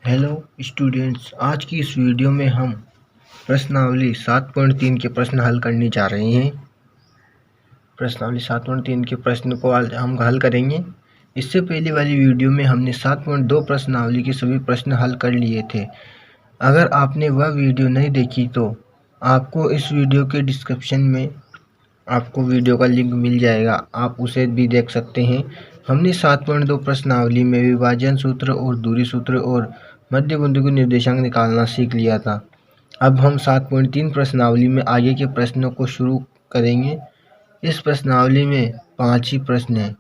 Hello students, आज की इस वीडियो में हम प्रश्नावली 7.3 के प्रश्न हल करने जा रहे हैं। प्रश्नावली 7.3 के प्रश्न को आज हम हल करेंगे। इससे पहले वाली वीडियो में हमने 7.2 प्रश्नावली के सभी प्रश्न हल कर लिए थे। अगर आपने वह वीडियो नहीं देखी तो आपको इस वीडियो के डिस्क्रिप्शन में आपको वीडियो का लिंक मिल जाएगा, आप उसे भी देख सकते हैं। हमने 7.2 प्रश्नावली में विभाजन सूत्र और दूरी सूत्र और मध्य बिंदु को निर्देशांक निकालना सीख लिया था। अब हम 7.3 प्रश्नावली में आगे के प्रश्नों को शुरू करेंगे। इस प्रश्नावली में 5 ही प्रश्न हैं,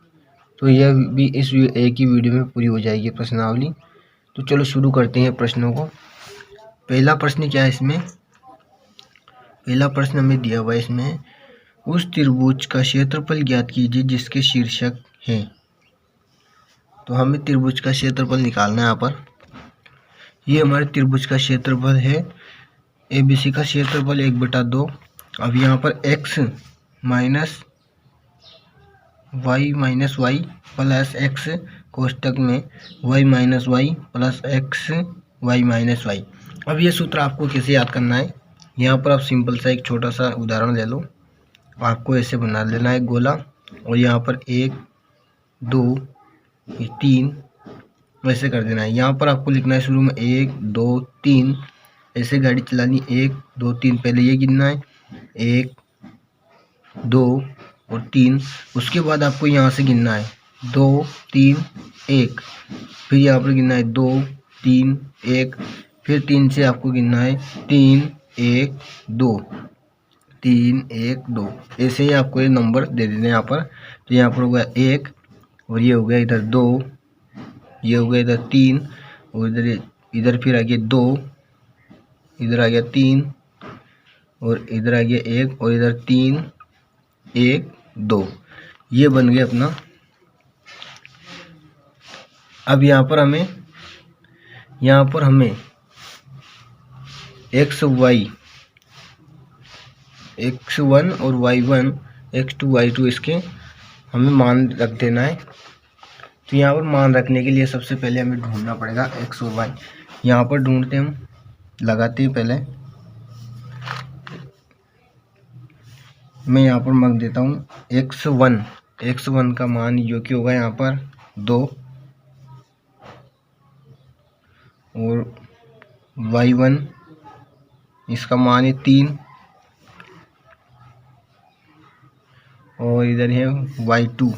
तो यह भी इस एक ही वीडियो में पूरी हो जाएगी प्रश्नावली। तो चलो शुरू करते हैं प्रश्नों को। पहला प्रश्न क्या है इसमें? पहला प्रश्न हमें दिया हुआ है इसमें, उस त्रिभुज का क्षेत्रफल ज्ञात कीजिए जिसके शीर्षक है। तो हमें त्रिभुज का क्षेत्रफल निकालना है। यहाँ पर ये हमारे त्रिभुज का क्षेत्रफल है। ABC का क्षेत्रफल 1/2। अब यहाँ पर x minus y plus x कोष्टक में y minus y plus x y minus y। अब ये सूत्र आपको कैसे याद करना है? यहाँ पर आप सिंपल सा एक छोटा सा उदाहरण ले लो। आपको ऐसे बना लेना है गोला, और यहाँ पर 1 2 3 वैसे कर देना है। यहाँ पर आपको लिखना है शुरू में 1 2 3, ऐसे गाड़ी चलानी 1 2 3। पहले ये गिनना है 1 2 और 3। उसके बाद आपको यहाँ से गिनना है 2 3 1, फिर यहाँ पर गिनना है 2 3 1, फिर 3 से आपको गिनना है 3 1 2 3 1 2। ऐसे ही आपको ये नंबर दे देने यहाँ पर। तो यहाँ पर हो गया 1, और ये हो गया इधर 2, ये हो गया इधर 3, और इधर फिर आ गया 2, इधर आ गया 3, और इधर आ गया 1, और इधर 3 1 2। ये बन गया अपना। अब यहाँ पर हमें x1 और y1 x2 y2 इसके हमें मान रख देना है। तो यहाँ पर मान रखने के लिए सबसे पहले हमें ढूंढना पड़ेगा x और y। यहाँ पर ढूंढते हम, लगाते हैं। पहले मैं यहाँ पर मांग देता हूँ x1 का मान जो कि होगा यहाँ पर 2, और y1 इसका मान है 3, और इधर है y2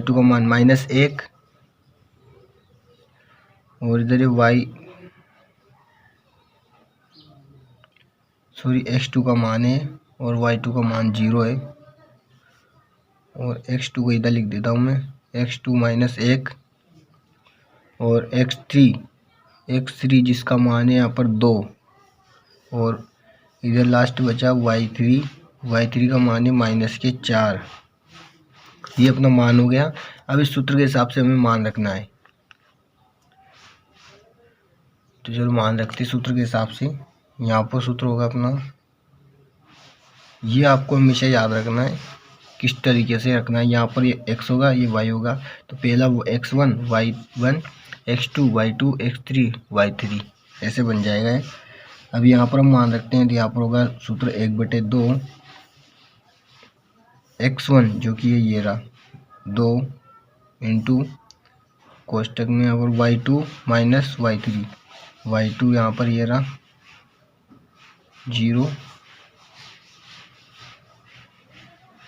का मान -1, और इधर है x2 का मान है, और y2 का मान 0 है। और x2 को इधर लिख देता हूँ मैं, x2 -1, और x3 जिसका मान है यहाँ पर 2, और इधर लास्ट बचा y3 का मान है -4। ये अपना मान हो गया। अब इस सूत्र के हिसाब से हमें मान रखना है। तो चलो मान रखते सूत्र के हिसाब से। यहाँ पर सूत्र होगा अपना, ये आपको हमेशा याद रखना है किस तरीके से रखना है। यहाँ पर ये x होगा, ये y होगा। तो पहला वो x1 y1 x2 y2 x3 y3 ऐसे बन जाएगा। अब यहाँ पर हम मान रखते हैं, तो यहाँ पर होगा सूत्र 1/2 x1 जो कि ये रहा 2 इंटू कोष्टक में, और y2 माइनस y3 यहाँ पर ये रहा 0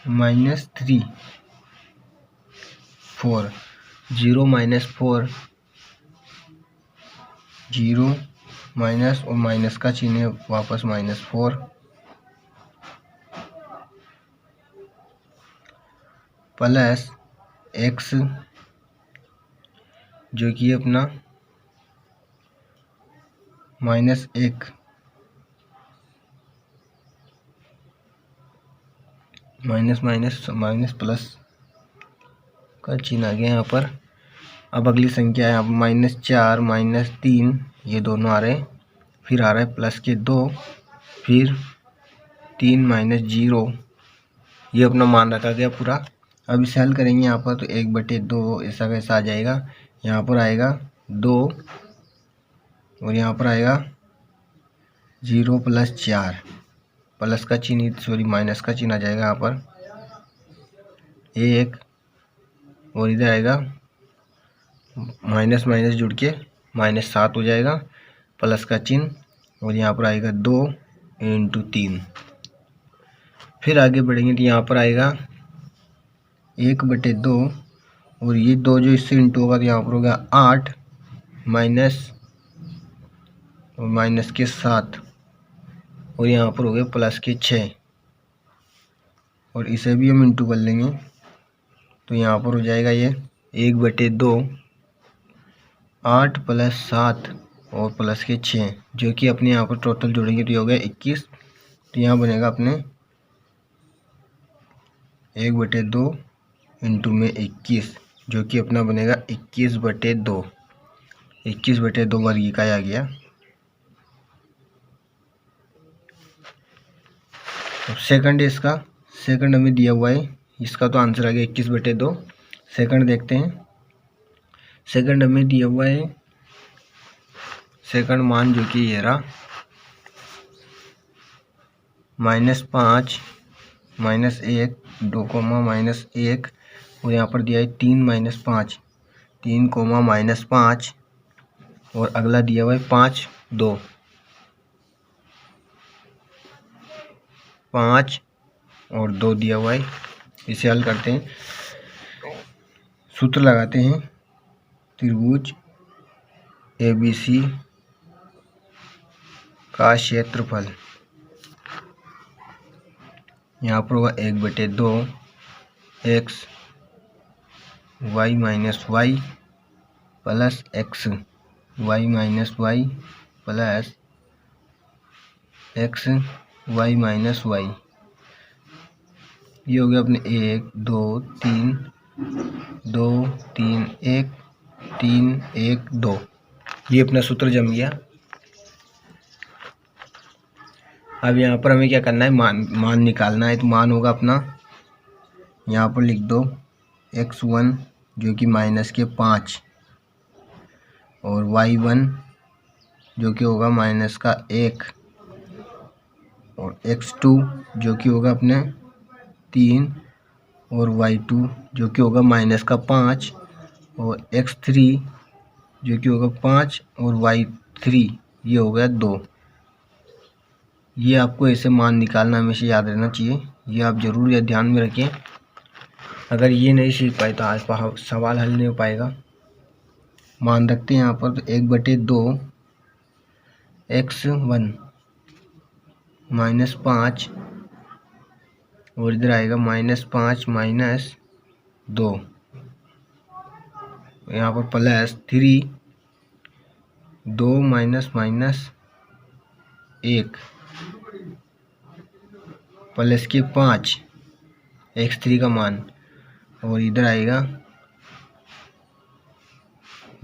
-3 4, 0 -4 0 माइनस, और माइनस का चिन्ह है वापस -4, प्लस x जो कि अपना -1 माइनस प्लस का चिन्ह आ गया यहाँ पर। अब अगली संख्या है यहाँ पर -4 -3, ये दोनों आ रहे हैं। फिर आ रहा है प्लस के 2, फिर 3 -0। ये अपना मान रखा गया पूरा। अब इसे हल करेंगे यहाँ पर तो 1/2 ऐसा कैसा आ जाएगा, यहाँ पर आएगा 2 और यहाँ पर आएगा 0 + 4, प्लस का चिन्ह सॉरी माइनस का चिन्ह आ जाएगा यहाँ पर 1 और इधर आएगा माइनस माइनस जुड़ के -7 हो जाएगा, प्लस का चिन्ह और यहाँ पर आएगा 2 × 3। फिर आगे बढ़ेंगे तो यहाँ पर आएगा 1/2 और ये 2 जो इससे इंटू होगा तो यहाँ पर होगा 8 माइनस और माइनस के 7 और यहाँ पर हो गया प्लस के 6 और इसे भी हम इंटू कर लेंगे तो यहाँ पर हो जाएगा ये 1/2 8 + 7 और प्लस के 6 जो कि अपने यहाँ पर टोटल जोड़ेंगे तो ये हो गया 21। तो यहाँ बनेगा अपने 1/2 इंटू में 21 जो कि अपना बनेगा 21/2। 21/2 वर्ग का आ गया। अब सेकंड इसका सेकंड हमें दिया हुआ है, इसका तो आंसर आ गया 21/2। सेकंड देखते हैं। सेकंड हमें दिया हुआ है सेकंड मान जो कि ये रहा -5 -1 2 -1 और यहाँ पर दिया है 3 - 5 3 -5 और अगला दिया हुआ है 5 2 5 और 2 दिया हुआ है। इसे हल करते हैं, सूत्र लगाते हैं। त्रिभुज ABC का क्षेत्रफल यहाँ पर होगा 1/2 x y - y plus x y - y plus x y - y। ये हो गया अपने 1 2 3 2 3 1 3 1 2। ये अपना सूत्र जम गया। अब यहाँ पर हमें क्या करना है, मान निकालना है। तो मान होगा अपना यहाँ पर लिख दो x1 जो कि -5 और y1 जो कि होगा -1 और x2 जो कि होगा अपने 3 और y2 जो कि होगा -5 और x3 जो कि होगा 5 और y3 ये हो गया 2। ये आपको ऐसे मान निकालना हमेशा याद रहना चाहिए, ये आप ज़रूर ये ध्यान में रखें। अगर ये नहीं सीख पाए तो आज सवाल हल नहीं हो पाएगा। मान रखते हैं यहाँ पर तो 1/2 x1 -5 और इधर आएगा -5 - 2 यहाँ पर प्लस 3 2 -1 प्लस के 5 x3 का मान और इधर आएगा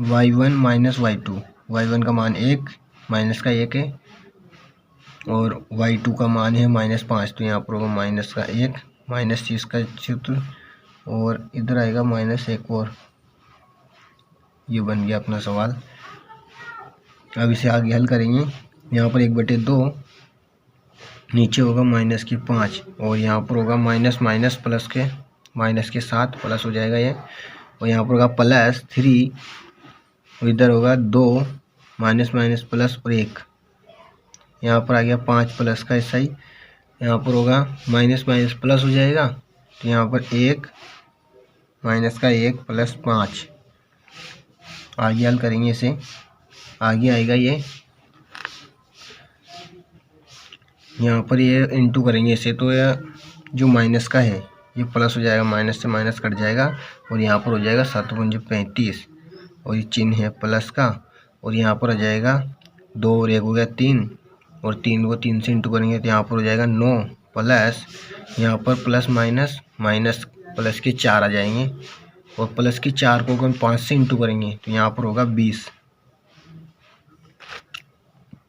y1 - y2 y1 का मान 1 माइनस का 1 है और y2 का मान है -5 तो यहाँ पर होगा -1 -30 का सूत्र और इधर आएगा -1 और ये बन गया अपना सवाल। अब इसे आगे हल करेंगे। यहाँ पर 1/2 नीचे होगा -5 और यहाँ पर होगा माइनस प्लस के 7 प्लस हो जाएगा ये और यहाँ पर होगा +3 और इधर होगा 2 माइनस प्लस और 1 यहाँ पर आ गया 5 प्लस का ऐसा ही यहाँ पर होगा माइनस प्लस हो जाएगा तो यहाँ पर 1 माइनस का 1 प्लस 5। आगे हल करेंगे इसे, आगे आएगा ये यहाँ पर ये इंटू करेंगे इसे तो यह जो माइनस का है ये प्लस हो जाएगा, माइनस से माइनस कट जाएगा और यहाँ पर हो जाएगा 7 × 35 और ये चिन्ह है प्लस का और यहाँ पर आ जाएगा 2 और 1 हो गया 3 और 3 को 3 से इंटू करेंगे तो यहाँ पर हो जाएगा 9 प्लस यहाँ पर प्लस माइनस प्लस के 4 आ जाएंगे और प्लस के 4 को अगर 5 से इंटू करेंगे तो यहाँ पर होगा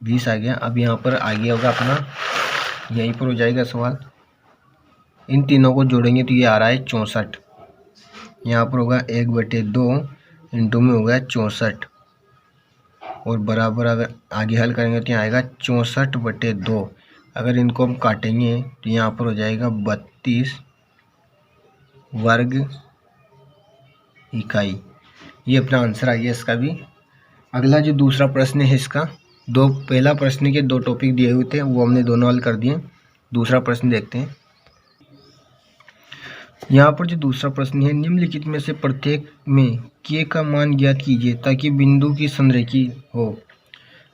20 आ गया। अब यहाँ पर आगे होगा अपना यहीं पर हो जाएगा सवाल। इन तीनों को जोड़ेंगे तो ये आ रहा है 64 यहाँ पर होगा 1/2 इंटू में होगा 64 और बराबर अगर आगे हल करेंगे तो यहाँ आएगा 64/2। अगर इनको हम काटेंगे तो यहाँ पर हो जाएगा 32 वर्ग इकाई। ये अपना आंसर आ गया इसका भी। अगला जो दूसरा प्रश्न है इसका, पहला प्रश्न के 2 टॉपिक दिए हुए थे वो हमने दोनों हल कर दिए। दूसरा प्रश्न देखते हैं। यहाँ पर जो दूसरा प्रश्न है, निम्नलिखित में से प्रत्येक में k का मान ज्ञात कीजिए ताकि बिंदु की संरेखी हो।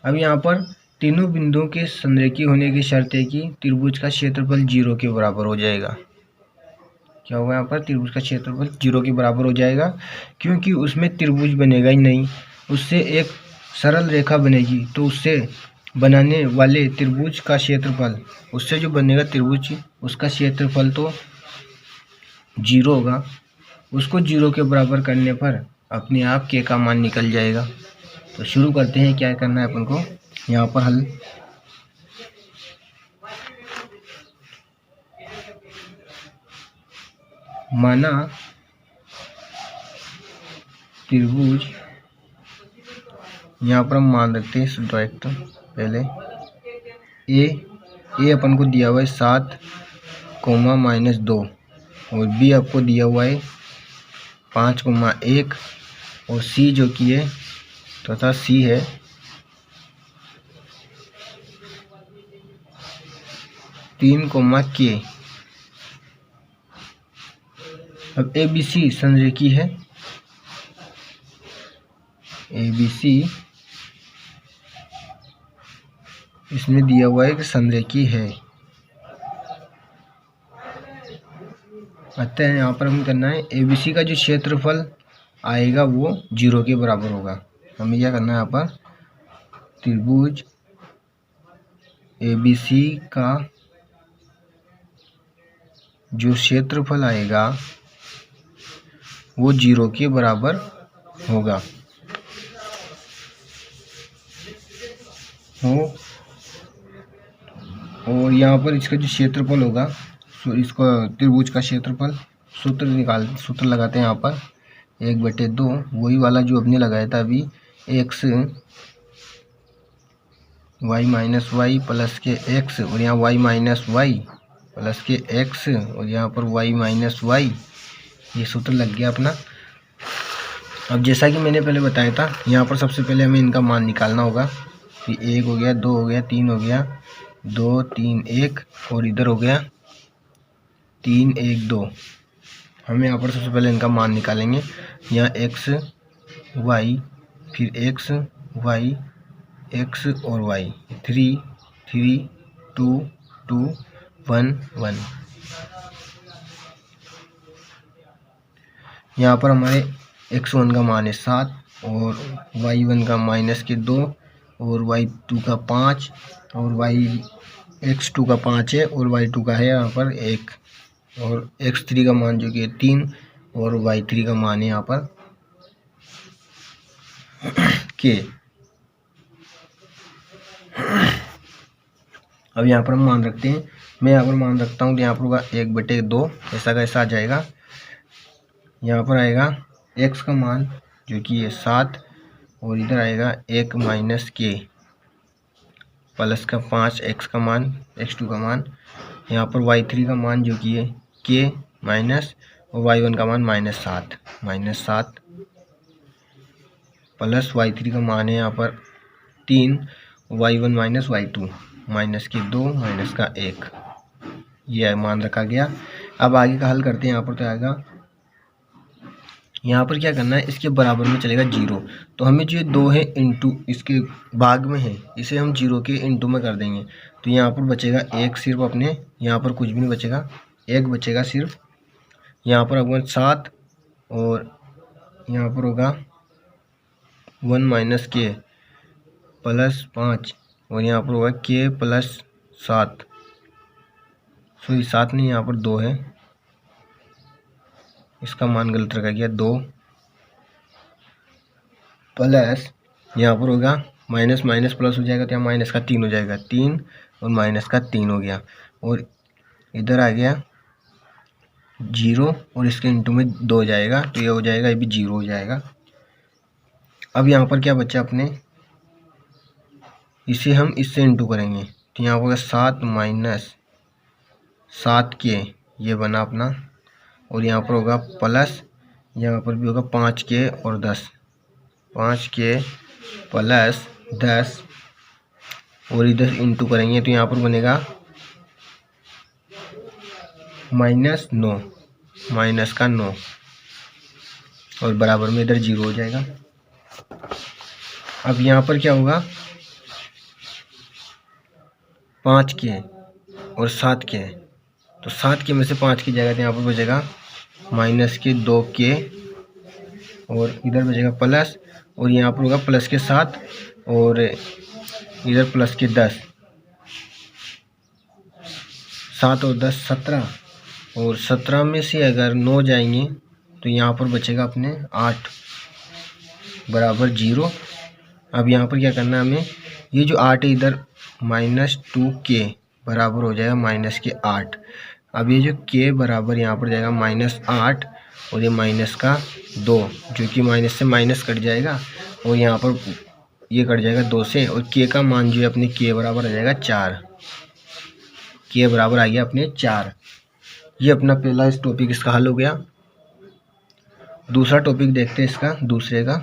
अब यहाँ पर तीनों बिंदुओं के संरेखी होने की शर्त है कि त्रिभुज का क्षेत्रफल 0 के बराबर हो जाएगा। क्या होगा यहाँ पर? त्रिभुज का क्षेत्रफल 0 के बराबर हो जाएगा, क्योंकि उसमें त्रिभुज बनेगा ही नहीं, उससे एक सरल रेखा बनेगी। तो उससे बनाने वाले त्रिभुज का क्षेत्रफल, उससे जो बनेगा त्रिभुज उसका क्षेत्रफल तो 0 होगा। उसको 0 के बराबर करने पर अपने आप k का मान निकल जाएगा। तो शुरू करते हैं। क्या करना है अपन को यहाँ पर हल। माना त्रिभुज, यहाँ पर हम मान रखते हैं डायरेक्ट पहले ए अपन को दिया हुआ है 7, -2 और बी आपको दिया हुआ है 5, 1 और सी जो कि है तथा सी है 3, k। अब ABC संरेखी है, ABC इसमें दिया हुआ है कि संरेखी है। अतः यहाँ पर हमें करना है ABC का जो क्षेत्रफल आएगा वो 0 के बराबर होगा। हमें क्या करना है यहाँ पर, त्रिभुज ABC का जो क्षेत्रफल आएगा वो 0 के बराबर होगा। और यहाँ पर इसका जो क्षेत्रफल होगा, इसको त्रिभुज का क्षेत्रफल सूत्र लगाते हैं यहाँ पर 1/2, वही वाला जो अपने लगाया था अभी, x y minus Y plus के x और यहाँ y माइनस वाई प्लस के x और यहाँ पर y माइनस वाई। ये सूत्र लग गया अपना। अब जैसा कि मैंने पहले बताया था, यहाँ पर सबसे पहले हमें इनका मान निकालना होगा कि 1 हो गया, 2 हो गया, 3 हो गया, 2 3 1 और इधर हो गया 3 1 2। हमें यहाँ पर सबसे पहले इनका मान निकालेंगे। यहाँ x y फिर x y x और y 3 3 2 2 1 1। यहाँ पर हमारे x1 का मान है 7 और y1 का -2 और y2 का 5 और x2 का 5 है और y2 का है यहाँ पर 1 और x3 का मान जो कि 3 और y3 का मान है यहाँ पर k। अब यहाँ पर हम मान रखते हैं। मैं यहाँ पर मान रखता हूँ तो यहाँ पर होगा 1/2, ऐसा का ऐसा आ जाएगा। यहाँ पर आएगा x का मान जो कि है 7 और इधर आएगा 1 - k प्लस का 5 x का मान, x2 का मान। यहाँ पर y3 का मान जो कि है k माइनस और y1 का मान -7 प्लस y3 का मान है यहाँ पर 3 y1 - y2 -2 -1। यह मान रखा गया। अब आगे का हल करते हैं। यहाँ पर तो आएगा, यहाँ पर क्या करना है, इसके बराबर में चलेगा 0। तो हमें जो 2 है इंटू इसके भाग में है, इसे हम 0 के इंटू में कर देंगे। तो यहाँ पर बचेगा 1 सिर्फ अपने, यहाँ पर कुछ भी नहीं बचेगा, 1 बचेगा सिर्फ। यहाँ पर होगा 7 और यहाँ पर होगा 1 - k प्लस 5 और यहाँ पर होगा k प्लस 7, सॉरी 7 नहीं, यहाँ पर 2 है, इसका मान गलत रखा गया 2 प्लस यहाँ पर होगा माइनस माइनस प्लस हो जाएगा तो यहाँ माइनस का 3 हो जाएगा, 3 और माइनस का 3 हो गया और इधर आ गया 0 और इसके इंटू में 2 जाएगा, तो ये हो जाएगा, ये भी 0 हो जाएगा। अब यहाँ पर क्या बचा अपने, इसे हम इससे इंटू करेंगे, तो यहाँ पर 7 माइनस 7k, ये बना अपना, और यहाँ पर होगा प्लस, यहाँ पर भी होगा 5k और 10, 5k प्लस 10, और इधर इंटू करेंगे तो यहाँ पर बनेगा -9, माइनस का 9, और बराबर में इधर 0 हो जाएगा। अब यहाँ पर क्या होगा, 5k और 7k, तो 7k में से 5 की जगह तो यहाँ पर बचेगा -2k, और इधर बचेगा प्लस, और यहाँ पर होगा प्लस के 7 और इधर प्लस के 10, 7 और 10 17, और 17 में से अगर 9 जाएंगे तो यहाँ पर बचेगा अपने 8 बराबर 0। अब यहाँ पर क्या करना है हमें, ये जो 8 है इधर -2k बराबर हो जाएगा -8। अब ये जो k बराबर यहाँ पर जाएगा -8, और ये माइनस का 2, जो कि माइनस से माइनस कट जाएगा, और यहाँ पर ये कट जाएगा 2 से, और k का मान जो है अपने k बराबर आ जाएगा 4, k बराबर आ गया अपने 4। ये अपना पहला इस टॉपिक इसका हल हो गया। दूसरा टॉपिक देखते हैं इसका, दूसरे का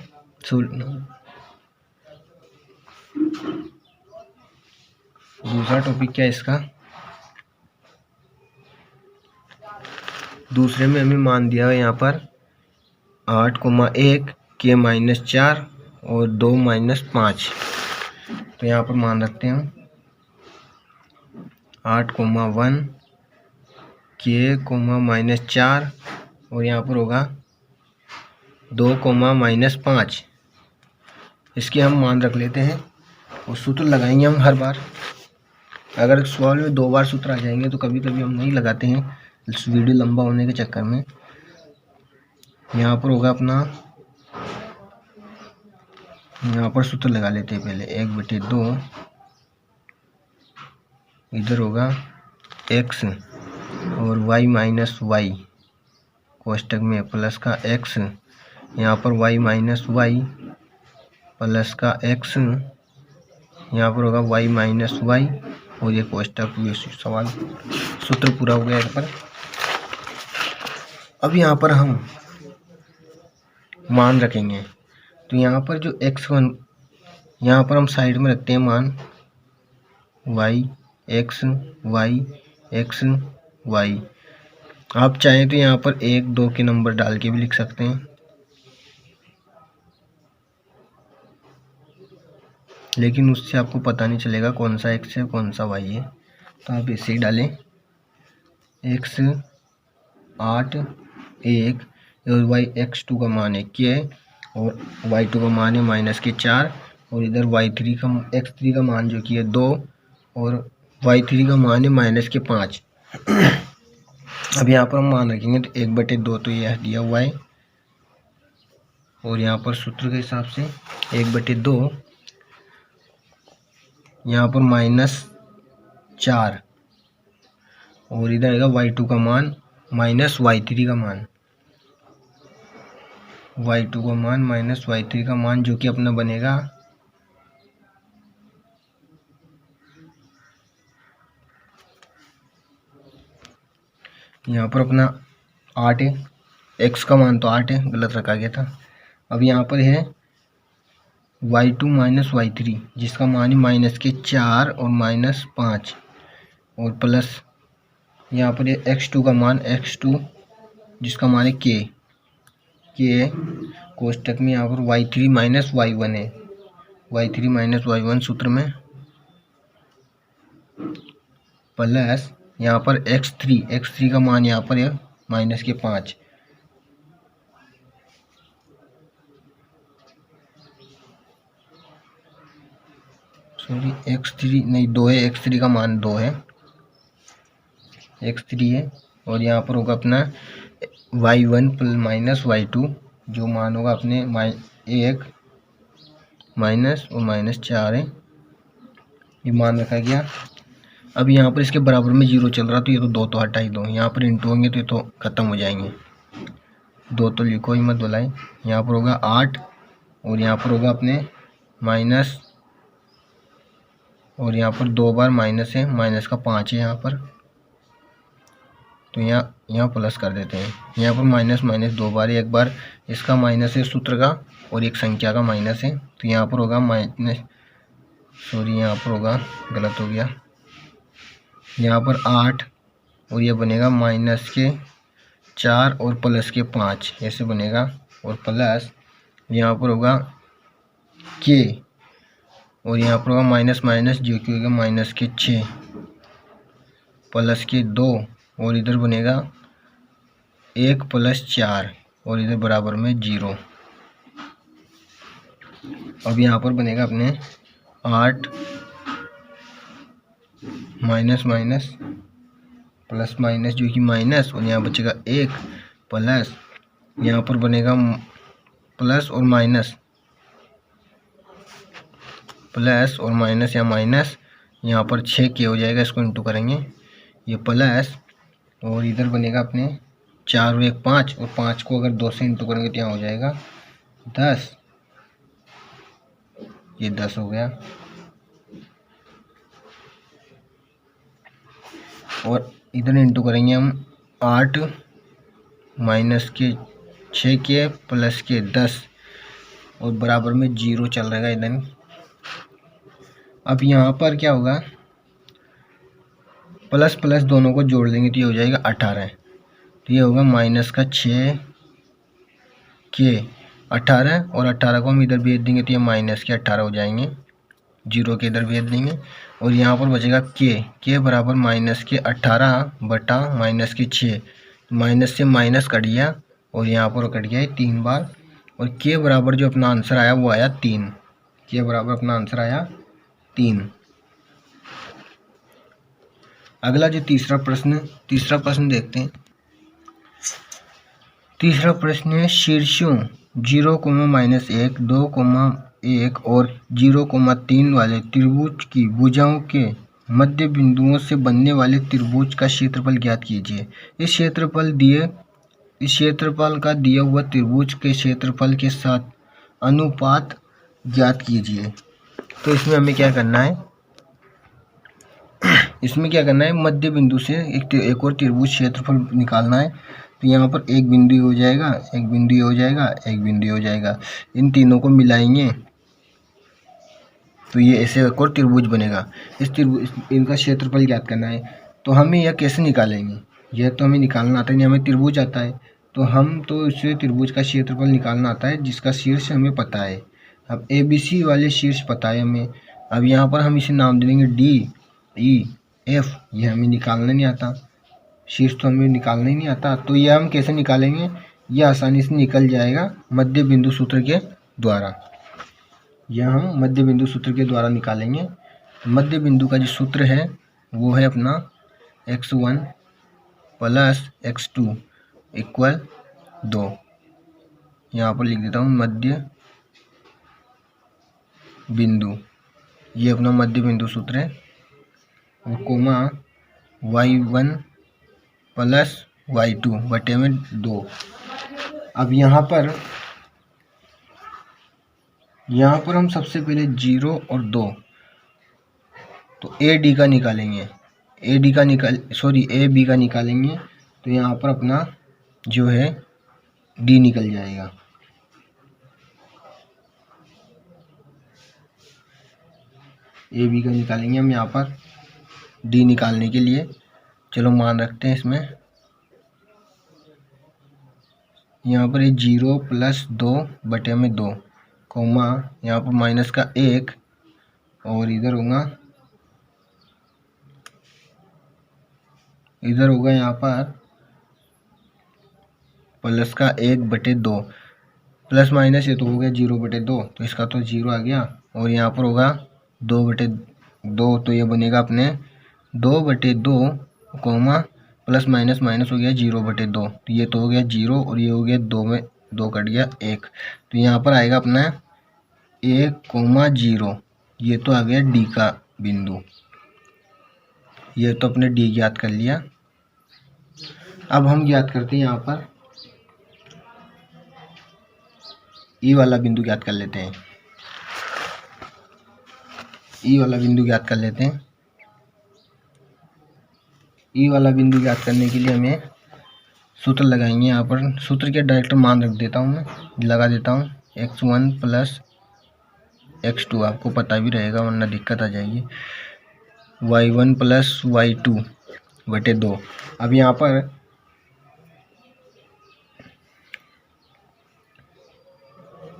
दूसरा टॉपिक क्या है इसका, दूसरे में हमें मान दिया है यहाँ पर 8,1 k -4 और 2 -5, तो यहाँ पर मान रखते हैं हम 8,1 k -4, और यहाँ पर होगा 2 -5, इसके हम मान रख लेते हैं, और सूत्र लगाएंगे हम हर बार। अगर सवाल में 2 बार सूत्र आ जाएंगे तो कभी कभी हम नहीं लगाते हैं, इस वीडियो लंबा होने के चक्कर में। यहाँ पर होगा अपना, यहाँ पर सूत्र लगा लेते हैं पहले, 1/2, इधर होगा x और y - y कोष्टक में प्लस का x, यहाँ पर y - y प्लस का x, यहाँ पर होगा y - y, और ये कोष्टक, ये सवाल सूत्र पूरा हो गया यहाँ पर। अब यहाँ पर हम मान रखेंगे, तो यहाँ पर जो x1, यहाँ पर हम साइड में रखते हैं मान y x y। आप चाहें तो यहाँ पर 1 2 के नंबर डाल के भी लिख सकते हैं, लेकिन उससे आपको पता नहीं चलेगा कौन सा x है कौन सा y है, तो आप इसे ही डालें, x 8 1 और y x2 का मान है k, और y2 का मान है -4, और इधर y3 का x3 का मान जो कि है 2, और y3 का मान है -5। अब यहाँ पर हम मान रखेंगे तो 1/2, तो यह दिया हुआ है, और यहाँ पर सूत्र के हिसाब से 1/2, यहाँ पर -4, और इधर आएगा y2 का मान -y3 का मान, y2 का मान -y3 का मान, जो कि अपना बनेगा यहाँ पर अपना 8 है, x का मान तो 8 है, गलत रखा गया था। अब यहाँ पर है y2 - y3, जिसका मान है -4 और -5, और प्लस यहाँ पर है x2 का मान, x2 जिसका मान है k कोष्टक में यहाँ पर y3 - y1 है, y3 - y1 सूत्र में, प्लस यहाँ पर x3 का मान यहाँ पर है -5, सॉरी x3 नहीं 2 है, x3 का मान 2 है, x3 है, और यहाँ पर होगा अपना y1 - y2, जो मान होगा अपने 1 माइनस और -4 है, ये मान रखा गया। अब यहाँ पर इसके बराबर में 0 चल रहा, तो ये तो 2 तो हटा ही दो, यहाँ पर इंटू होंगे तो ये तो ख़त्म हो जाएंगे, 2 तो लिखो ही मत बुलाए। यहाँ पर होगा 8 और यहाँ पर होगा अपने माइनस, और यहाँ पर 2 बार माइनस है, माइनस का 5 है यहाँ पर, तो यहाँ प्लस कर देते हैं। यहाँ पर माइनस माइनस 2 बार, एक बार इसका माइनस है सूत्र का और एक संख्या का माइनस है, तो यहाँ पर होगा माइनस, सॉरी यहाँ पर होगा, गलत हो गया, यहाँ पर 8 और ये बनेगा माइनस के 4 और प्लस के 5 ऐसे बनेगा, और प्लस यहाँ पर होगा के, और यहाँ पर होगा माइनस माइनस जो कि होगा माइनस के 6 प्लस के 2, और इधर बनेगा 1 प्लस 4 और इधर बराबर में 0। अब यहाँ पर बनेगा अपने 8 माइनस माइनस प्लस माइनस जो कि माइनस, और यहाँ बचेगा 1 प्लस, यहाँ पर बनेगा प्लस और माइनस, प्लस और माइनस या माइनस, यहाँ पर 6 के हो जाएगा, इसको इंटू करेंगे, ये प्लस, और इधर बनेगा अपने 4 और 1 5, और 5 को अगर 2 से इंटू करेंगे तो यहाँ हो जाएगा 10, ये 10 हो गया, और इधर इंटू करेंगे हम 8 माइनस के 6 के प्लस के 10 और बराबर में 0 चल रहेगा इधर। अब यहाँ पर क्या होगा, प्लस प्लस दोनों को जोड़ देंगे तो ये हो जाएगा 18, तो ये होगा माइनस का 6 के 18, और 18 को हम इधर भेज देंगे तो ये माइनस के 18 हो जाएंगे, 0 के इधर भेज देंगे, और यहाँ पर बचेगा के बराबर माइनस के 18 बटा माइनस के 6, माइनस से माइनस कट गया और यहाँ पर कट गया 3 बार, और के बराबर जो अपना आंसर आया वो आया 3, के बराबर अपना आंसर आया 3। अगला जो तीसरा प्रश्न देखते हैं। तीसरा प्रश्न है, शीर्षों 0,-1, 2,1 और 0,3 वाले त्रिभुज की भुजाओं के मध्य बिंदुओं से बनने वाले त्रिभुज का क्षेत्रफल ज्ञात कीजिए। इस क्षेत्रफल का दिया हुआ त्रिभुज के क्षेत्रफल के साथ अनुपात ज्ञात कीजिए। तो इसमें हमें क्या करना है, मध्य बिंदु से एक और त्रिभुज क्षेत्रफल निकालना है। तो यहाँ पर एक बिंदु हो जाएगा, एक बिंदु हो जाएगा, एक बिंदु हो जाएगा, इन तीनों को मिलाएंगे तो ये ऐसे एक और त्रिभुज बनेगा। इस त्रिभुज इनका क्षेत्रफल ज्ञात करना है। तो हमें यह कैसे निकालेंगे, यह तो हमें निकालना आता है नहीं, हमें त्रिभुज आता है, तो हम तो इससे त्रिभुज का क्षेत्रफल निकालना आता है जिसका शीर्ष हमें पता है। अब ABC वाले शीर्ष पता है हमें। अब यहाँ पर हम इसे नाम दे देंगे DEF, ये हमें निकालना नहीं आता, शीर्ष तो हमें निकालना ही नहीं आता। तो यह हम कैसे निकालेंगे, यह आसानी से निकल जाएगा मध्य बिंदु सूत्र के द्वारा। यह हम मध्य बिंदु सूत्र के द्वारा निकालेंगे। मध्य बिंदु का जो सूत्र है वो है अपना x1 प्लस x2 इक्वल 2। यहाँ पर लिख देता हूँ मध्य बिंदु, ये अपना मध्य बिंदु सूत्र है, और कोमा y1 प्लस y2 बटे में 2। अब यहाँ पर हम सबसे पहले 0 और 2 तो AB का निकालेंगे, AB का निकालेंगे, तो यहाँ पर अपना जो है D निकल जाएगा। AB का निकालेंगे हम यहाँ पर D निकालने के लिए। चलो मान रखते हैं इसमें, यहाँ पर 0 प्लस 2 बटे में 2 कोमा यहाँ पर माइनस का 1, और इधर होगा यहाँ पर प्लस का 1 बटे 2, प्लस माइनस ये तो हो गया 0 बटे 2, तो इसका तो 0 आ गया, और यहाँ पर होगा 2 बटे 2, तो ये बनेगा अपने 2 बटे 2 कोमा प्लस माइनस माइनस हो गया 0 बटे 2, तो ये तो हो गया 0 और ये हो गया 2 में 2 कट गया 1, तो यहाँ पर आएगा अपना 1,0, ये तो आ गया D का बिंदु। ये तो अपने डी ज्ञात कर लिया। अब हम ज्ञात करते हैं यहाँ पर ई वाला बिंदु ज्ञात कर लेते हैं। ई वाला बिंदु ज्ञात कर लेते हैं। ई वाला बिंदु ज्ञात करने के लिए हमें सूत्र लगाएंगे। यहाँ पर सूत्र के डायरेक्ट मान रख देता हूँ, मैं लगा देता हूँ x1 प्लस x2, आपको पता भी रहेगा वरना दिक्कत आ जाएगी, y1 प्लस y2 बटे 2। अब यहाँ पर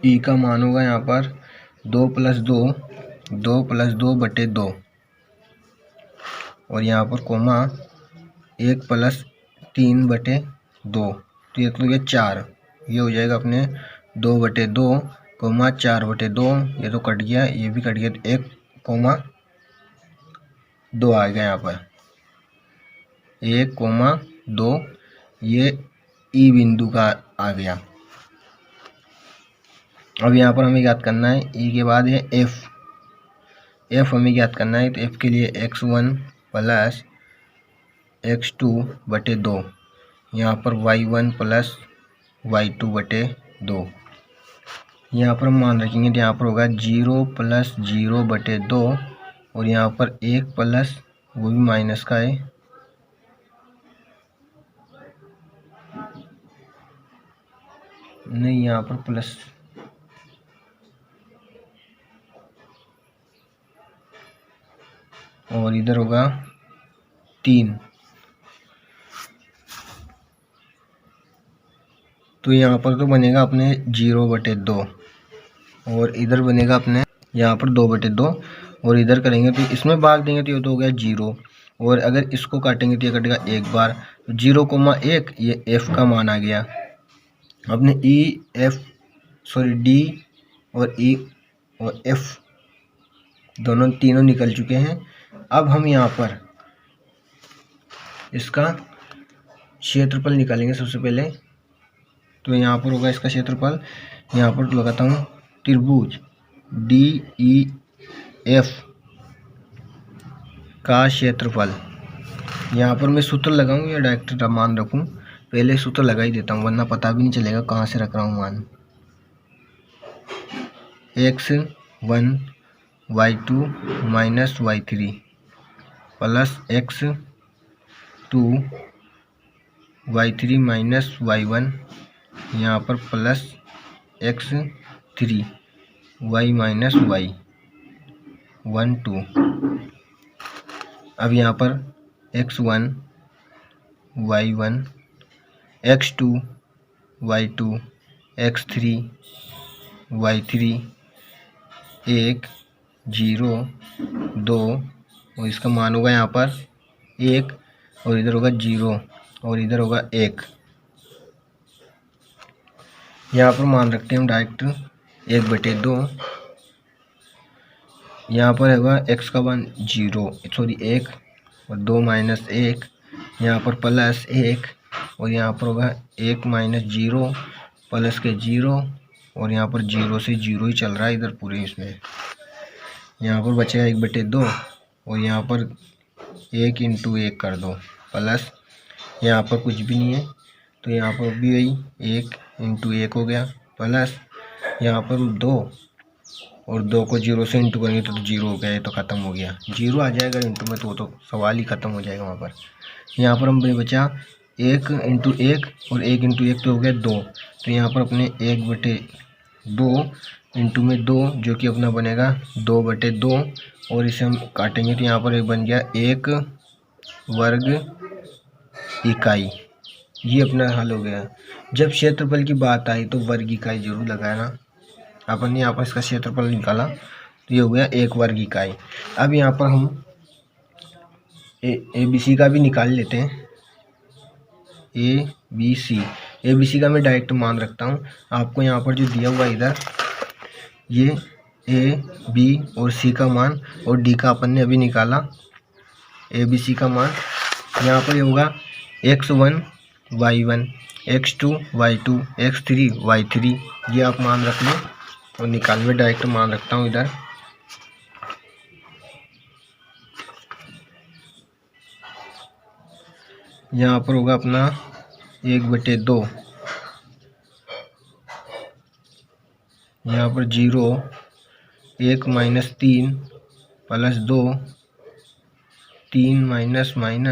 ई का मान होगा यहाँ पर 2 प्लस 2 बटे 2, और यहाँ पर कोमा 1 प्लस 3 बटे 2, तो ये तो ये 4, ये हो जाएगा अपने 2 बटे 2 कोमा 4 बटे 2, ये तो कट गया, ये भी कट गया, तो 1 कोमा 2 आ गया यहाँ पर 1 कोमा 2, ये ई बिंदु का आ गया। अब यहाँ पर हमें ज्ञात करना है ई के बाद है एफ हमें ज्ञात करना है। तो एफ के लिए x1 प्लस x2 बटे 2, यहाँ पर y1 प्लस y2 बटे 2, यहाँ पर हम मान रखेंगे तो यहाँ पर होगा 0 प्लस 0 बटे 2, और यहाँ पर 1 प्लस वो भी माइनस का है, नहीं यहाँ पर प्लस, और इधर होगा 3, तो यहाँ पर तो बनेगा अपने 0 बटे 2, और इधर बनेगा अपने यहाँ पर 2 बटे 2, और इधर करेंगे तो इसमें भाग देंगे तो ये तो हो गया 0, और अगर इसको काटेंगे तो ये कटेगा एक बार, 0,1 ये एफ का मान आ गया। अपने डी और ई और एफ दोनों तीनों निकल चुके हैं। अब हम यहाँ पर इसका क्षेत्रफल निकालेंगे सबसे पहले। तो यहाँ पर होगा इसका क्षेत्रफल, यहाँ पर लगाता हूँ त्रिभुज DEF का क्षेत्रफल। यहाँ पर मैं सूत्र लगाऊँ या डायरेक्ट मान रखूँ, पहले सूत्र लगा ही देता हूँ वरना पता भी नहीं चलेगा कहाँ से रख रहा हूँ मान। x1 y2 minus y3 plus x2 y3 minus y1, यहाँ पर plus x3 y minus y1 2। अब यहाँ पर x1 y1 x2 y2 x3 y3 1 0 2, और इसका मान होगा यहाँ पर 1, और इधर होगा 0, और इधर होगा 1। यहाँ पर मान रखते हैं हम डायरेक्ट 1 बटे 2, यहाँ पर होगा x का मान 1 और 2 माइनस 1, यहाँ पर प्लस 1, और यहाँ पर होगा 1 माइनस 0 प्लस के 0, और यहाँ पर 0 से 0 ही चल रहा है इधर पूरे इसमें। यहाँ पर बचेगा 1 बटे 2, और यहाँ पर 1 इंटू 1 कर दो, प्लस यहाँ पर कुछ भी नहीं है तो यहाँ पर भी वही 1 इंटू 1 हो गया, प्लस यहाँ पर 2, और 2 को 0 से इंटू करेंगे तो 0 हो गया, ये तो ख़त्म हो गया। 0 आ जाएगा इंटू में तो सवाल ही ख़त्म हो जाएगा वहाँ पर। यहाँ पर हमें बचा 1 इंटू 1, और 1 इंटू 1 तो हो गया 2, तो यहाँ पर अपने 1 बटे 2 इंटू में 2 जो कि अपना बनेगा 2 बटे 2, और इसे हम काटेंगे तो यहाँ पर एक बन गया 1 वर्ग इकाई। ये अपना हल हो गया। जब क्षेत्रफल की बात आई तो वर्ग इकाई जरूर लगाना। अपन ने यहाँ पर इसका क्षेत्रफल निकाला तो ये हो गया 1 वर्ग इकाई। अब यहाँ पर हम ABC का भी निकाल लेते हैं। ABC का मैं डायरेक्ट मान रखता हूँ। आपको यहाँ पर जो दिया हुआ इधर ये A, B और C का मान और D का अपन ने अभी निकाला ABC का मान। यहाँ पर ये होगा x1 y1 x2 y2 x3 y3, ये आप मान रख लें और निकाल में डायरेक्ट मान रखता हूँ इधर। यहाँ पर होगा अपना 1/2, यहाँ पर 0, 1 - 3 + 2, 3 - -1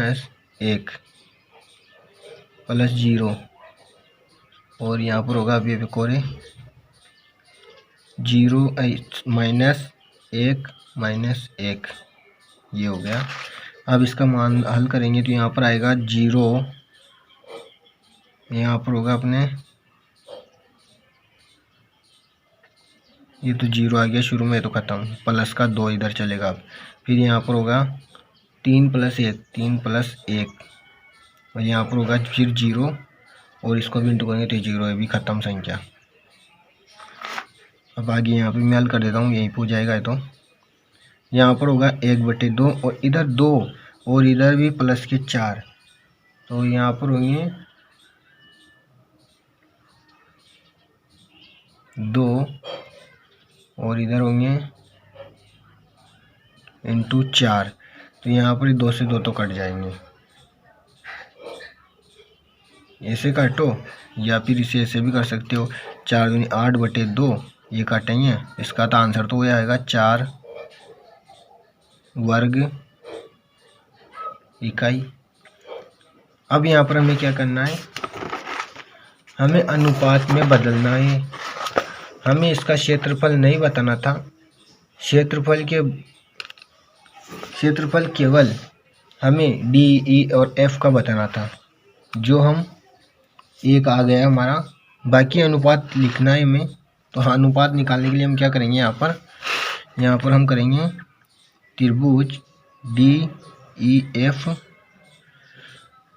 + 0, और यहाँ पर होगा अभी एक और 0 - 1 - 1, ये हो गया। अब इसका मान हल करेंगे तो यहाँ पर आएगा 0, यहाँ पर होगा अपने, ये तो 0 आ गया शुरू में, तो ख़त्म, प्लस का 2 इधर चलेगा। अब फिर यहाँ पर होगा 3 + 1, 3 + 1, और यहाँ पर होगा फिर 0, और इसको भी इंटू करेंगे तो 0 है, भी ख़त्म संख्या। अब आगे यहाँ पे मैं हल कर देता हूँ, यहीं पर हो जाएगा। तो यहाँ पर होगा 1/2, और इधर 2, और इधर भी प्लस के 4, तो यहाँ पर होंगे 2, और इधर होंगे इंटू 4, तो यहाँ पर 2 से 2 तो कट जाएंगे, ऐसे काटो, या फिर इसे ऐसे भी कर सकते हो। 4 दूनी 8/2, ये काटेंगे, इसका तो आंसर तो वही आएगा 4 वर्ग इकाई। अब यहाँ पर हमें क्या करना है, हमें अनुपात में बदलना है। हमें इसका क्षेत्रफल नहीं बताना था, क्षेत्रफल केवल हमें डी, ई और एफ का बताना था, जो हम एक आ गया हमारा। बाकी अनुपात लिखना है हमें। तो हाँ, अनुपात निकालने के लिए हम क्या करेंगे, यहाँ पर हम करेंगे त्रिभुज डी ई एफ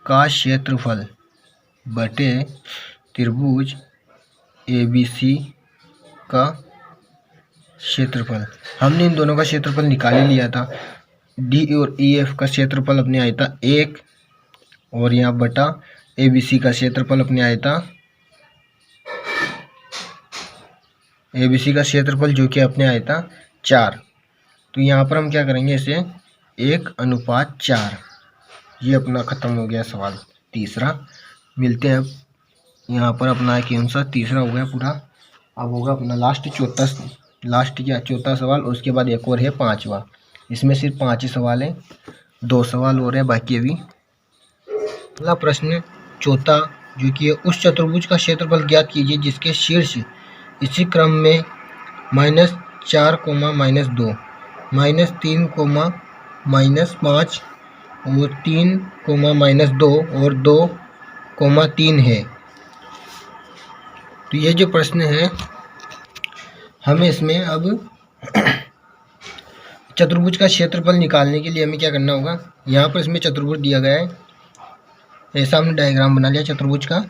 का क्षेत्रफल बटे त्रिभुज ए बी सी का क्षेत्रफल। हमने इन दोनों का क्षेत्रफल निकाल ही लिया था। डी और ई एफ का क्षेत्रफल अपने आया था 1, और यहाँ बटा ए बी सी का क्षेत्रफल अपने आया था, ए बी सी का क्षेत्रफल जो कि अपने आया था 4। तो यहाँ पर हम क्या करेंगे, इसे 1:4। ये अपना ख़त्म हो गया सवाल तीसरा। मिलते हैं अब यहाँ पर अपना कौन सा तीसरा हो गया पूरा। अब होगा अपना चौथा सवाल, और उसके बाद एक और है 5वां। इसमें सिर्फ 5 ही सवाल है, 2 सवाल हो रहे हैं बाकी अभी। अगला प्रश्न चौथा, जो कि उस चतुर्भुज का क्षेत्रफल ज्ञात कीजिए जिसके शीर्ष इसी क्रम में -4, -2, -3, -5 और 3, -2 और 2, 3 है। तो ये जो प्रश्न है, हमें इसमें अब चतुर्भुज का क्षेत्रफल निकालने के लिए हमें क्या करना होगा। यहाँ पर इसमें चतुर्भुज दिया गया है, ऐसा हमने डायग्राम बना लिया चतुर्भुज का।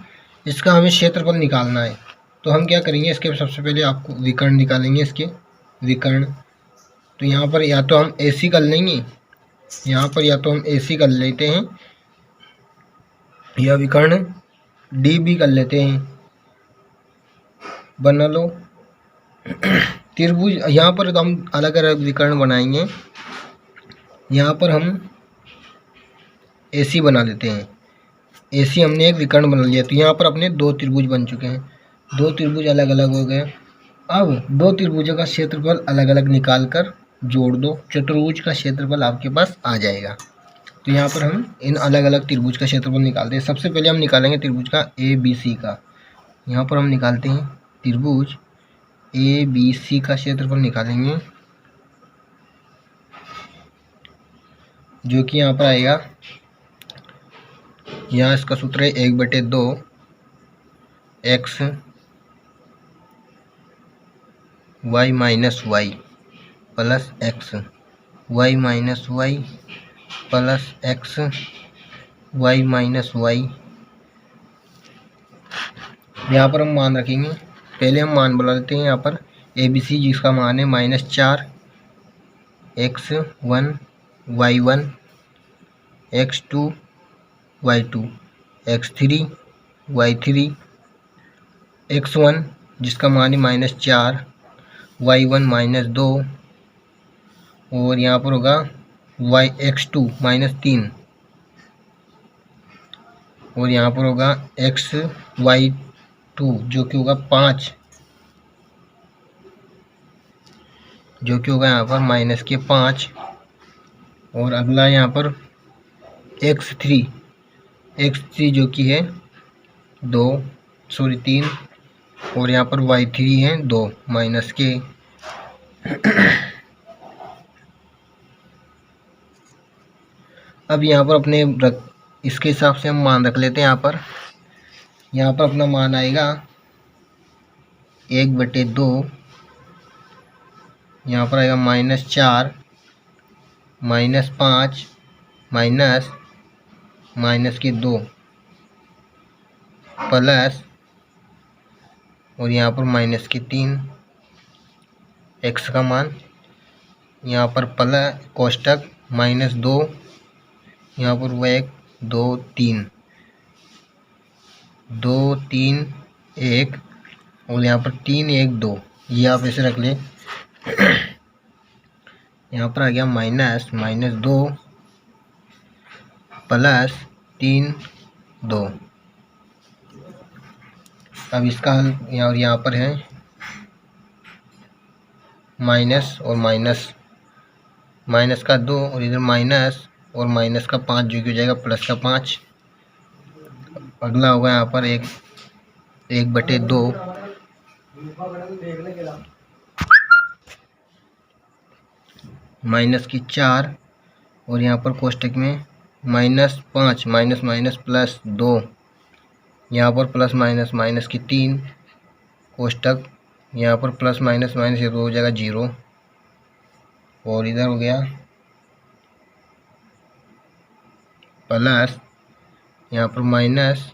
इसका हमें क्षेत्रफल निकालना है। तो हम क्या करेंगे, इसके सबसे पहले आपको विकर्ण निकालेंगे, इसके विकर्ण। तो यहाँ पर या तो हम AC कर लेंगे, यहाँ पर या तो हम AC कर लेते हैं, या विकर्ण D भी कर लेते हैं। बना लो त्रिभुज। यहाँ पर हम अलग अलग विकर्ण बनाएंगे। यहाँ पर हम AC बना लेते हैं। AC हमने एक विकर्ण बना लिया, तो यहाँ पर अपने 2 त्रिभुज बन चुके हैं। 2 त्रिभुज अलग अलग हो गए। अब 2 त्रिभुजों का क्षेत्रफल अलग अलग निकाल कर जोड़ दो, चतुर्भुज का क्षेत्रफल आपके पास आ जाएगा। तो यहाँ पर हम इन अलग अलग त्रिभुज का क्षेत्रफल निकालते हैं। सबसे पहले हम निकालेंगे त्रिभुज का ABC का। यहाँ पर हम निकालते हैं त्रिभुज ABC का क्षेत्रफल निकालेंगे, जो कि यहाँ पर आएगा, यहाँ इसका सूत्र है 1/2 x y - y plus x y - y plus x y - y। यहाँ पर हम मान रखेंगे। पहले हम मान बना लेते हैं यहाँ पर ABC, जिसका मान है -4 x1 y1 x2 y2 x3 y3 x1, जिसका मान है -4 y1 -2, और यहाँ पर होगा x2 -3 और यहाँ पर होगा एक्स वाई 2 जो कि होगा 5, जो कि होगा यहाँ पर -5। और अगला यहाँ पर x3 जो कि है 3, और यहाँ पर y3 है 2 माइनस के। अब यहाँ पर अपने इसके हिसाब से हम मान रख लेते हैं। यहाँ पर अपना मान आएगा 1/2, यहाँ पर आएगा -4 -5 माइनस के 2 प्लस, और यहाँ पर -3 x का मान, यहाँ पर प्लस कोष्टक -2, यहाँ पर वह 2 3 1, और यहाँ पर 3 1 2, ये आप ऐसे रख लें। यहाँ पर आ गया -2 प्लस 3 2। अब इसका हल यहाँ पर है माइनस और माइनस का 2, और इधर माइनस और माइनस का 5 जो कि हो जाएगा प्लस का 5। अगला होगा यहाँ पर 1/2 -4, और यहाँ पर कोष्टक में -5 माइनस प्लस 2, यहाँ पर प्लस माइनस की 3 कोष्टक, यहाँ पर प्लस माइनस ये तो हो जाएगा 0, और इधर हो गया प्लस, यहाँ पर माइनस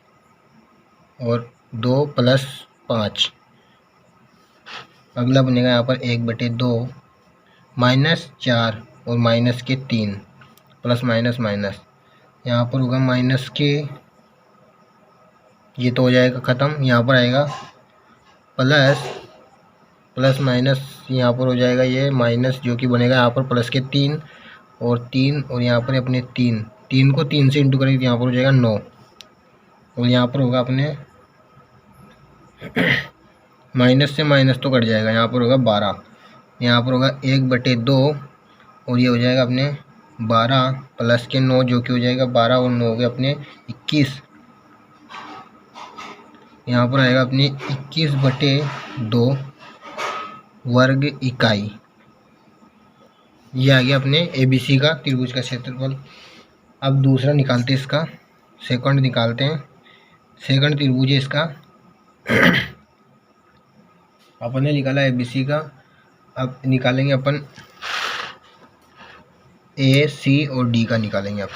और 2 प्लस 5। अगला बनेगा यहाँ पर 1/2 -4 और माइनस के 3 प्लस माइनस, यहाँ पर होगा माइनस के, ये तो हो जाएगा ख़त्म। यहाँ पर आएगा प्लस माइनस, यहाँ पर हो जाएगा ये माइनस, जो कि बनेगा यहाँ पर प्लस के 3 और 3, और यहाँ पर अपने 3 को 3 से इंटू करेंगे तो यहाँ पर हो जाएगा 9, और यहाँ पर होगा अपने माइनस से माइनस तो कट जाएगा, यहाँ पर होगा 12, यहाँ पर होगा 1/2, और ये हो जाएगा अपने 12 प्लस के 9 जो कि हो जाएगा 12, और 9 हो गए अपने 21। यहाँ पर आएगा अपने 21/2 वर्ग इकाई। ये आ गया अपने ABC का त्रिभुज का क्षेत्रफल। अब दूसरा निकालते हैं, इसका सेकंड निकालते हैं। सेकंड त्रिभुज है इसका अपन ने निकाला ABC का। अब निकालेंगे अपन A, C और D का निकालेंगे। अब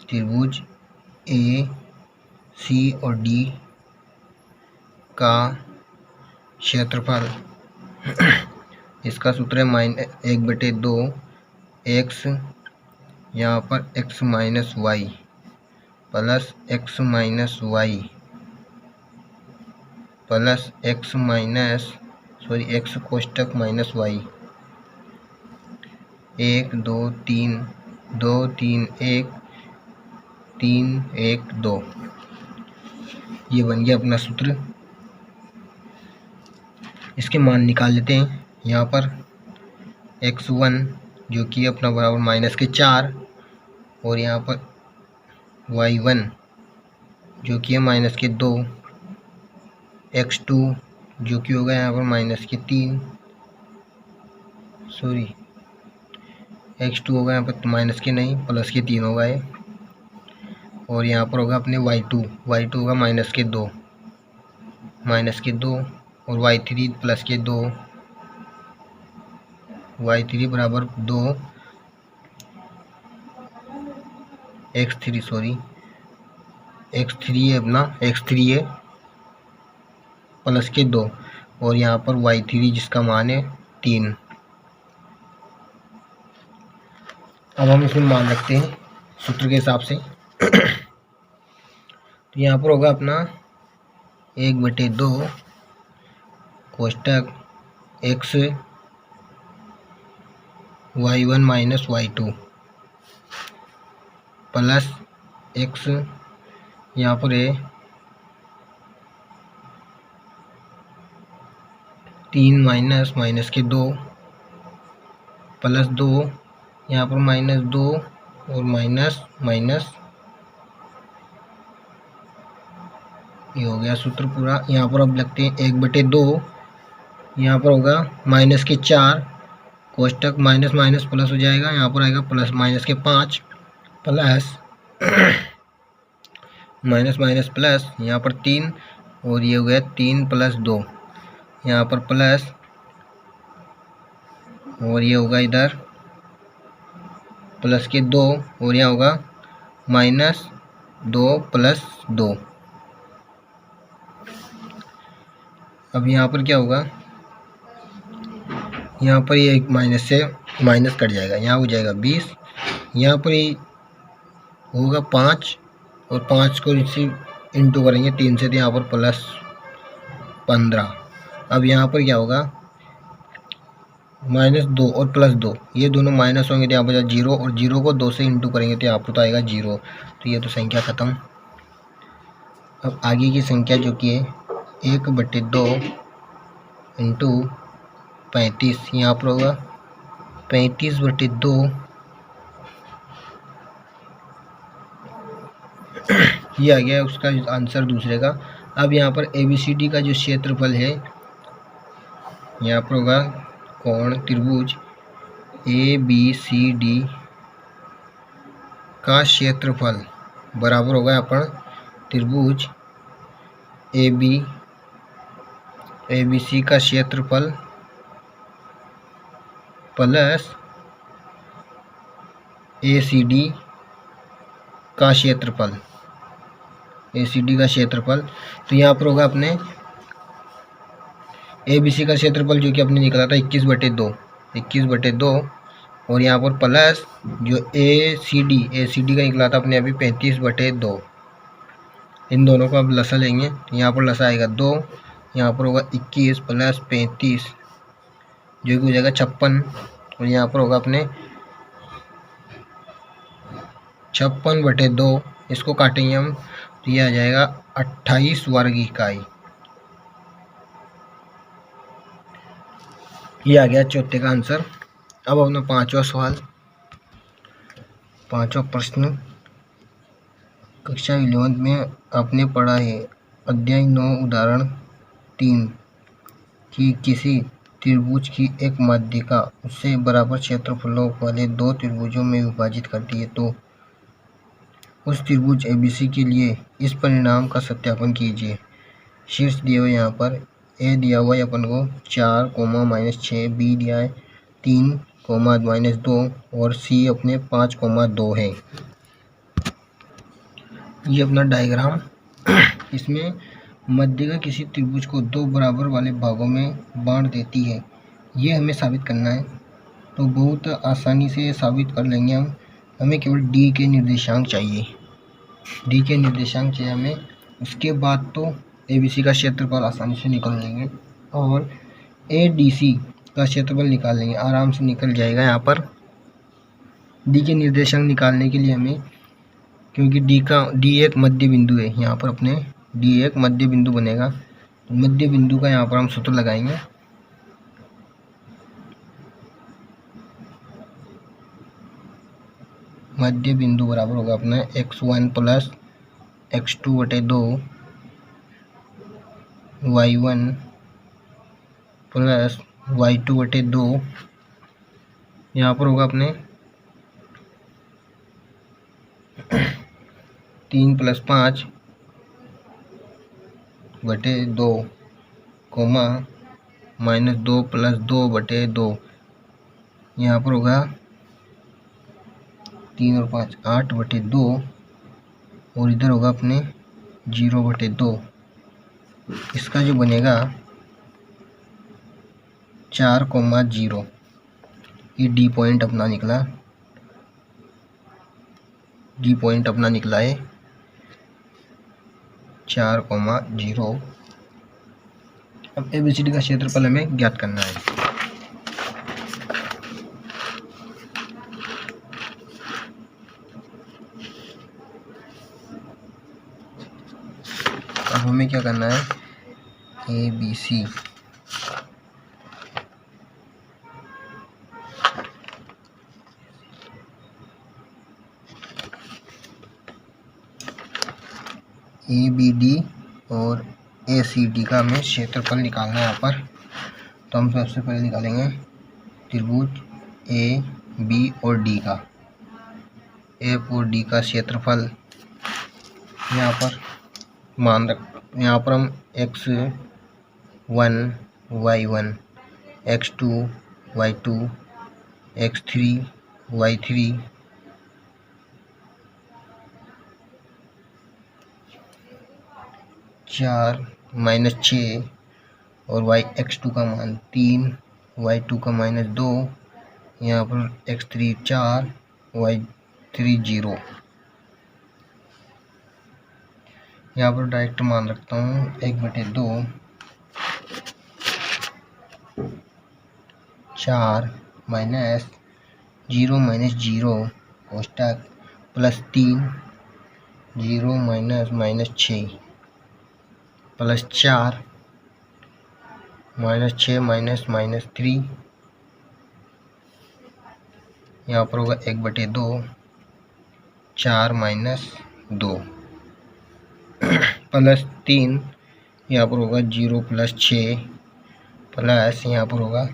त्रिभुज A, C और D का क्षेत्रफल इसका सूत्र है -1/2 x, यहाँ पर x minus Y plus x minus Y plus x कोष्टक माइनस वाई। 1 2 3 2 3 1 3 1 2, ये बन गया अपना सूत्र। इसके मान निकाल लेते हैं। यहाँ पर x1 जो कि अपना बराबर -4, और यहाँ पर y1 जो कि है -2, x2 जो कि होगा यहाँ पर -3, x2 होगा यहाँ पर माइनस के नहीं प्लस के 3 होगा ये, और यहाँ पर होगा अपने y2 होगा -2 और y3 प्लस के 2, y3 बराबर 2, x3 है अपना, x3 है प्लस के 2, और यहाँ पर y3 जिसका मान है 3। अब हम इसमें मान रखते हैं सूत्र के हिसाब से। तो यहाँ पर होगा अपना 1/2 कोष्टक x y1 minus y2 plus x यहाँ पर है 3 माइनस माइनस के 2 प्लस 2, यहाँ पर -2 और माइनस माइनस, ये हो गया सूत्र पूरा। यहाँ पर अब लगते हैं 1/2, यहाँ पर होगा -4, कोष्टक माइनस माइनस प्लस हो जाएगा, यहाँ पर आएगा plus -5 plus minus minus plus, यहाँ पर 3 और ये हो गया 3 + 2, यहाँ पर प्लस और ये होगा इधर प्लस के 2 और यहाँ होगा -2 + 2। अब यहाँ पर क्या होगा, यहाँ पर ये एक माइनस से माइनस कट जाएगा, यहाँ हो जाएगा 20, यहाँ पर ये होगा 5 और 5 को इसी इंटू करेंगे 3 से, तो यहाँ पर +15। अब यहाँ पर क्या होगा, -2 और +2 ये दोनों माइनस होंगे तो यहाँ पर 0 और 0 को 2 से इंटू करेंगे तो यहाँ पर तो आएगा 0। तो ये तो संख्या ख़त्म। अब आगे की संख्या जो कि है 1/2 इंटू 35, यहाँ पर होगा 35/2, ये आ गया उसका आंसर दूसरे का। अब यहाँ पर ABCD का जो क्षेत्रफल है, यहाँ पर होगा कोण त्रिभुज ABCD का क्षेत्रफल बराबर होगा यहाँ पर त्रिभुज ABC का क्षेत्रफल प्लस ACD का क्षेत्रफल, ACD का क्षेत्रफल। तो यहाँ पर होगा अपने ABC का क्षेत्रफल जो कि अपने निकला था 21/2 और यहाँ पर प्लस जो ACD का निकला था अपने अभी 35/2। इन दोनों को अब लसा लेंगे, यहाँ पर लसा आएगा 2, यहाँ पर होगा 21 + 35 जो कि हो जाएगा 56 और यहाँ पर होगा अपने 56/2, इसको काटेंगे हम तो ये आ जाएगा 28 वर्ग इकाई। ये आ गया चौथे का आंसर। अब अपना पांचवा सवाल, पांचवा प्रश्न कक्षा 11 में आपने पढ़ा है अध्याय 9 उदाहरण 3 कि किसी त्रिभुज की एक माध्यिका उससे बराबर क्षेत्रफलों वाले 2 त्रिभुजों में विभाजित करती है, तो उस त्रिभुज ABC के लिए इस परिणाम का सत्यापन कीजिए। शीर्ष दिए हुए यहाँ पर A दिया हुआ है अपन को 4, -6, B दिया है 3, -2 और C अपने 5, 2 है। ये अपना डायग्राम, इसमें माध्यिका किसी त्रिभुज को 2 बराबर वाले भागों में बांट देती है, ये हमें साबित करना है। तो बहुत आसानी से साबित कर लेंगे हम। हमें केवल D के निर्देशांक चाहिए, D के निर्देशांक चाहिए हमें। उसके बाद तो ABC का क्षेत्रफल आसानी से निकल लेंगे और ADC का क्षेत्रफल निकाल लेंगे, आराम से निकल जाएगा। यहाँ पर D के निर्देशांक निकालने के लिए हमें, क्योंकि D एक मध्य बिंदु है, यहाँ पर अपने D एक मध्य बिंदु बनेगा, तो मध्य बिंदु का यहाँ पर हम सूत्र लगाएंगे। मध्य बिंदु बराबर होगा अपना x1 + x2/2 y1 + y2/2, यहाँ पर होगा अपने 3 + 5/2, -2 + 2/2, यहाँ पर होगा 3 और 5 8/2 और इधर होगा अपने 0/2। इसका जो बनेगा 4, 0, ये D पॉइंट अपना निकला, D पॉइंट अपना निकला है 4, 0। अब ABCD का क्षेत्रफल हमें ज्ञात करना है। क्या करना है, ABC ABD और ACD का हमें क्षेत्रफल निकालना है यहाँ पर। तो हम सबसे पहले निकालेंगे त्रिभुज AB और D का, F और D का क्षेत्रफल। यहाँ पर यहाँ पर हम x1 y1 x2 y2 x3 y3 4 -6 और x2 का मान 3 y2 का -2, यहाँ पर x3 4 y3 0। यहाँ पर डायरेक्ट मान रखता हूँ 1/2 4 माइनस 0 -0 कोष्टक प्लस 3 0 -6 प्लस 4 -6 -3, यहाँ पर होगा 1/2 4 -2 प्लस 3, यहाँ पर होगा 0 + 6 प्लस यहाँ पर होगा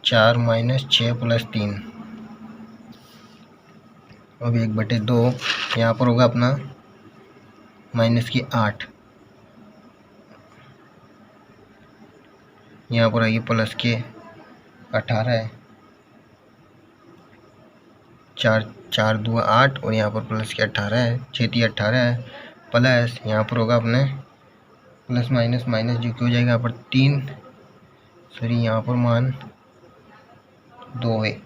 4 -6 + 3। अब 1/2 यहाँ पर होगा अपना -8, यहाँ पर आइए प्लस के 18, 4 2 8 और यहाँ पर प्लस के 18 है, 6 3 18 प्लस यहाँ पर होगा अपने प्लस माइनस जो कि हो जाएगा यहाँ पर 3, सॉरी यहाँ पर मान 2 है,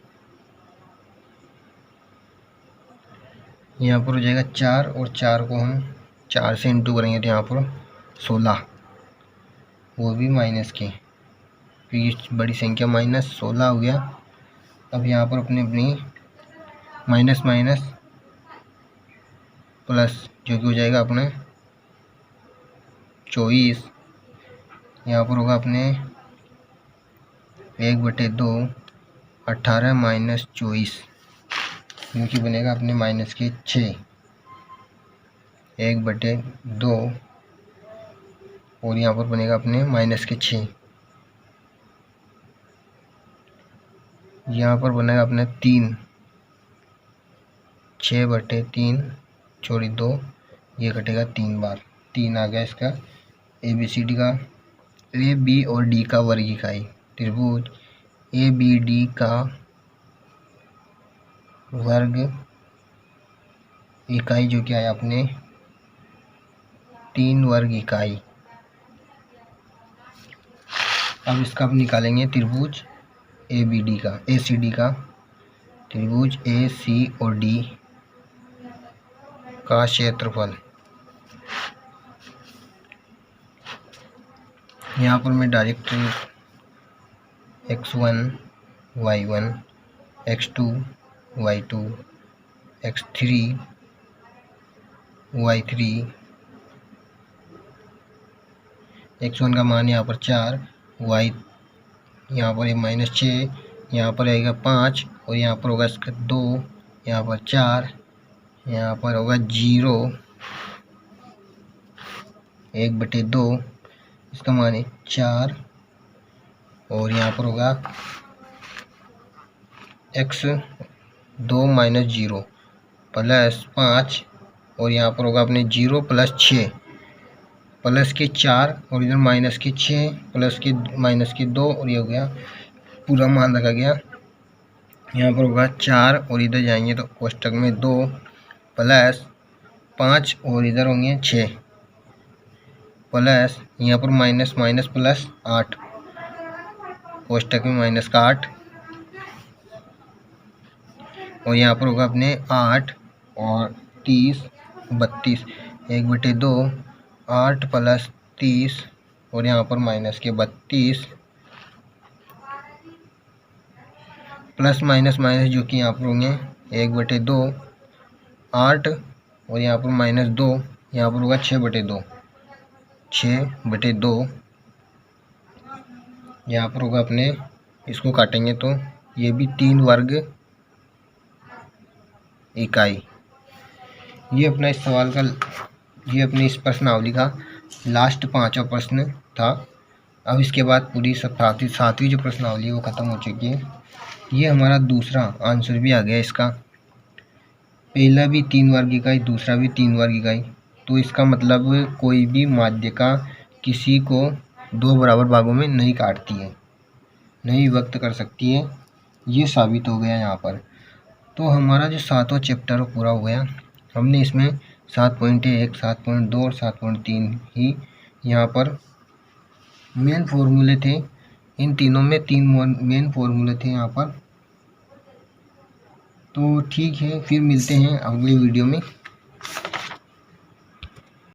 यहाँ पर हो जाएगा 4 और 4 को हम 4 से इंटू करेंगे तो यहाँ पर 16, वो भी माइनस के, फिर बड़ी संख्या -16 हो गया। अब यहाँ पर अपनी माइनस प्लस जो कि हो जाएगा अपने 24, यहाँ पर होगा अपने 1/2 18 -24, क्योंकि बनेगा अपने -6 1/2 और यहाँ पर बनेगा अपने -6, यहाँ पर बनेगा अपने 3 6/3 छोड़ी 2, ये कटेगा 3 बार, 3 आ गया इसका ABCD का AB और D का वर्ग इकाई। त्रिभुज ABD का वर्ग इकाई जो क्या है अपने 3 वर्ग इकाई। अब इसका हम निकालेंगे त्रिभुज ACD का, त्रिभुज AC और D का क्षेत्रफल। यहाँ पर मैं direct x1 y1 x2 y2 x3 y3, x1 का मान यहाँ पर 4, y यहाँ पर -6, यहाँ पर आएगा 5 और यहाँ पर होगा इसका 2, यहाँ पर 4, यहाँ पर होगा 0 1/2, इसका मान है 4 और यहाँ पर होगा x2 - 0 प्लस 5 और यहाँ पर होगा अपने 0 + 6 प्लस के 4 और इधर -6 प्लस के -2 और ये हो गया पूरा मान रखा गया। यहाँ पर होगा 4 और इधर जाएंगे तो कोष्टक में 2 प्लस 5 और इधर होंगे 6 प्लस यहाँ पर माइनस प्लस 8, कोष्टक में -8 और यहाँ पर होगा अपने 8 और 30 32, 1/2 8 + 30 और यहाँ पर -32 प्लस माइनस जो कि यहाँ पर होंगे 1/2 8 और यहाँ पर -2, यहाँ पर होगा 6/2 6/2 यहाँ पर होगा अपने, इसको काटेंगे तो ये भी 3 वर्ग इकाई। ये अपना इस सवाल का, ये अपनी इस प्रश्नावली का लास्ट 5वां प्रश्न था। अब इसके बाद पूरी सातवीं जो प्रश्नावली है वो ख़त्म हो चुकी है। ये हमारा दूसरा आंसर भी आ गया इसका। पहला भी 3 वर्ग इकाई, दूसरा भी 3 वर्ग इकाई। तो इसका मतलब कोई भी माध्यिका किसी को 2 बराबर भागों में नहीं काटती है, नहीं विभक्त कर सकती है। ये साबित हो गया यहाँ पर। तो हमारा जो 7वां चैप्टर पूरा हो गया। हमने इसमें 7.1, 7.2 और 7.3 ही यहाँ पर मेन फॉर्मूले थे। इन तीनों में 3 मेन फॉर्मूले थे यहाँ पर। तो ठीक है, फिर मिलते हैं अगली वीडियो में।